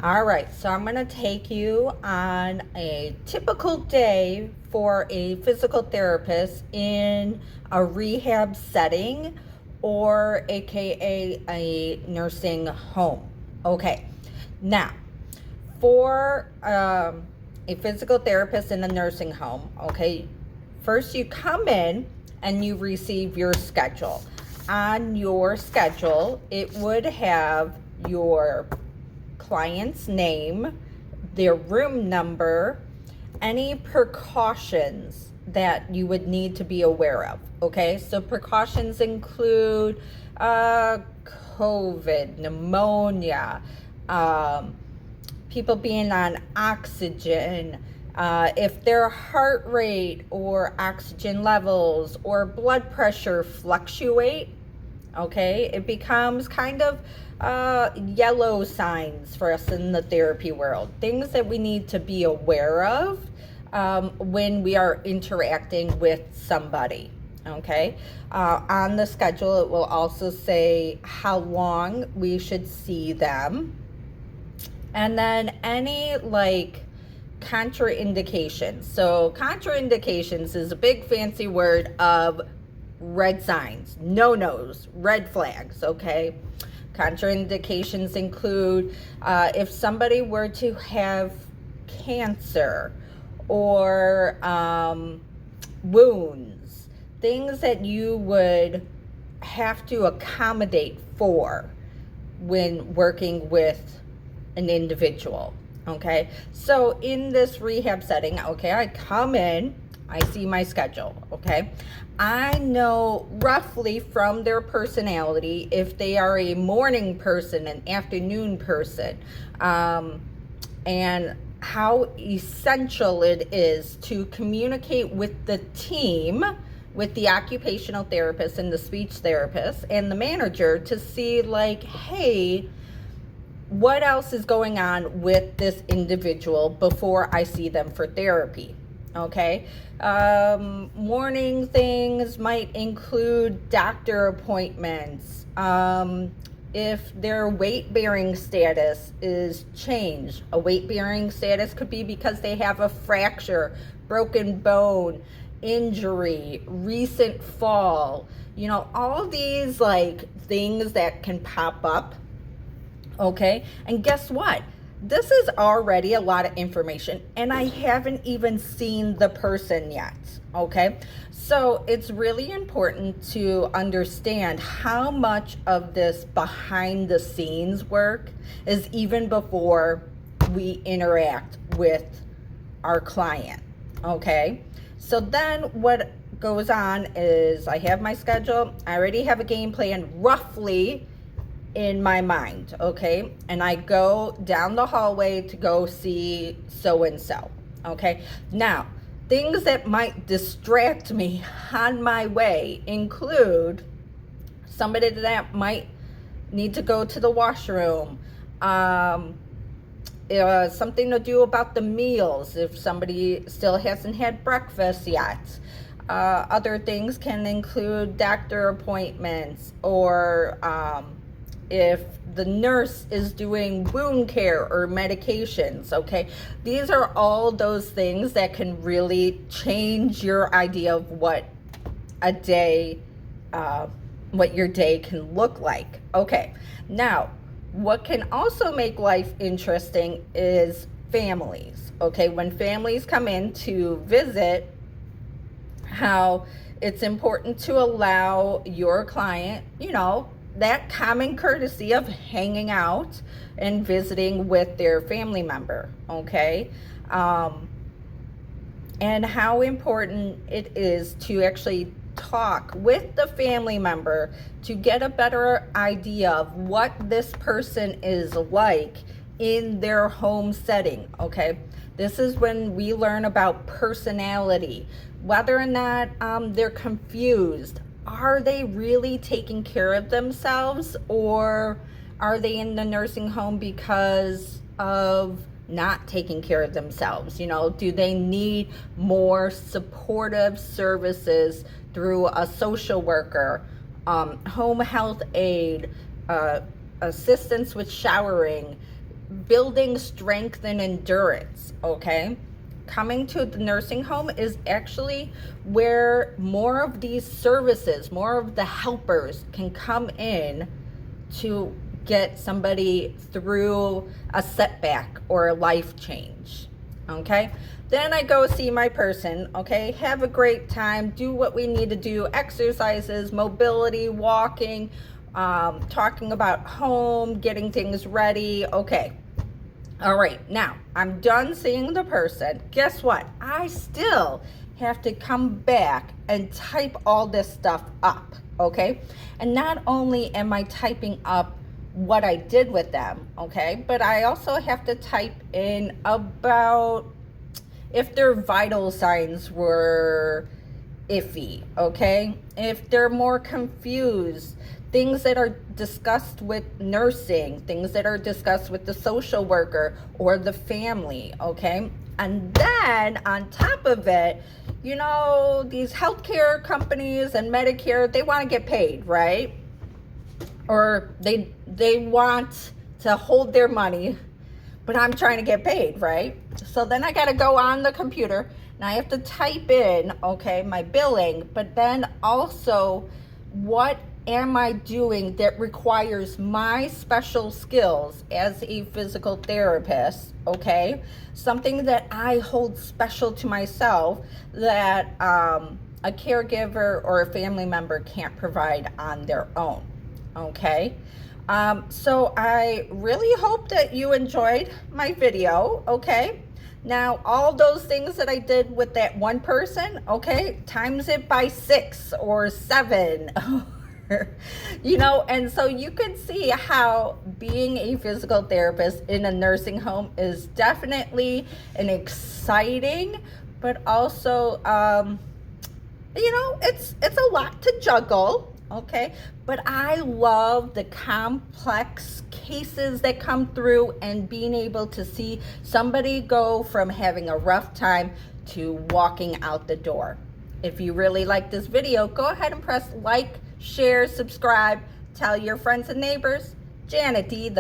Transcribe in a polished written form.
All right, so I'm going to take you on a typical day for a physical therapist in a rehab setting or AKA a nursing home. Okay, now for a physical therapist in a nursing home, okay, first you come in and you receive your schedule. On your schedule, it would have your client's name, their room number, any precautions that you would need to be aware of. Okay, so precautions include COVID, pneumonia, people being on oxygen, if their heart rate or oxygen levels or blood pressure fluctuate, okay, it becomes kind of yellow signs for us in the therapy world, things that we need to be aware of when we are interacting with somebody. Okay, on the schedule it will also say how long we should see them, and then any like contraindications. So contraindications is a big fancy word of red signs, no-nos, red flags. Okay, contraindications include if somebody were to have cancer or wounds, things that you would have to accommodate for when working with an individual. Okay, so in this rehab setting, okay, I come in, I see my schedule. Okay, I know roughly from their personality if they are a morning person, an afternoon person, and how essential it is to communicate with the team, with the occupational therapist and the speech therapist and the manager to see like, hey, what else is going on with this individual before I see them for therapy. Okay, morning things might include doctor appointments, if their weight bearing status is changed. A weight bearing status could be because they have a fracture, broken bone, injury, recent fall, all these like things that can pop up. Okay, and guess what? This is already a lot of information, and I haven't even seen the person yet. Okay, so it's really important to understand how much of this behind the scenes work is even before we interact with our client. Okay, so then what goes on is I have my schedule, I already have a game plan roughly in my mind, okay, and I go down the hallway to go see so and so. Okay, now things that might distract me on my way include somebody that might need to go to the washroom, something to do about the meals if somebody still hasn't had breakfast yet. Other things can include doctor appointments, or if the nurse is doing wound care or medications. Okay, these are all those things that can really change your idea of what a day, what your day can look like. Okay, now what can also make life interesting is families. Okay, when families come in to visit, how it's important to allow your client, that common courtesy of hanging out and visiting with their family member. Okay, and how important it is to actually talk with the family member to get a better idea of what this person is like in their home setting. Okay, this is when we learn about personality, whether or not they're confused. Are they really taking care of themselves, or are they in the nursing home because of not taking care of themselves? Do they need more supportive services through a social worker, home health aide, assistance with showering, building strength and endurance, okay? Coming to the nursing home is actually where more of these services, more of the helpers can come in to get somebody through a setback or a life change, okay? Then I go see my person, okay? Have a great time, do what we need to do, exercises, mobility, walking, talking about home, getting things ready, okay. All right, now I'm done seeing the person. Guess what? I still have to come back and type all this stuff up, okay? And not only am I typing up what I did with them, okay, but I also have to type in about if their vital signs were iffy, okay? If they're more confused, things that are discussed with nursing, things that are discussed with the social worker or the family, okay? And then on top of it, you know, these healthcare companies and Medicare, they want to get paid, right? Or they want to hold their money, but I'm trying to get paid, right? So then I got to go on the computer and I have to type in, okay, my billing, but then also what am I doing that requires my special skills as a physical therapist, okay? Something that I hold special to myself that a caregiver or a family member can't provide on their own, okay? So I really hope that you enjoyed my video, okay? Now, all those things that I did with that one person, okay, times it by 6 or 7, you know, and so you can see how being a physical therapist in a nursing home is definitely an exciting, but also, you know, it's a lot to juggle, okay? But I love the complex cases that come through and being able to see somebody go from having a rough time to walking out the door. If you really like this video, go ahead and press like, share, subscribe, tell your friends and neighbors. Janet D, the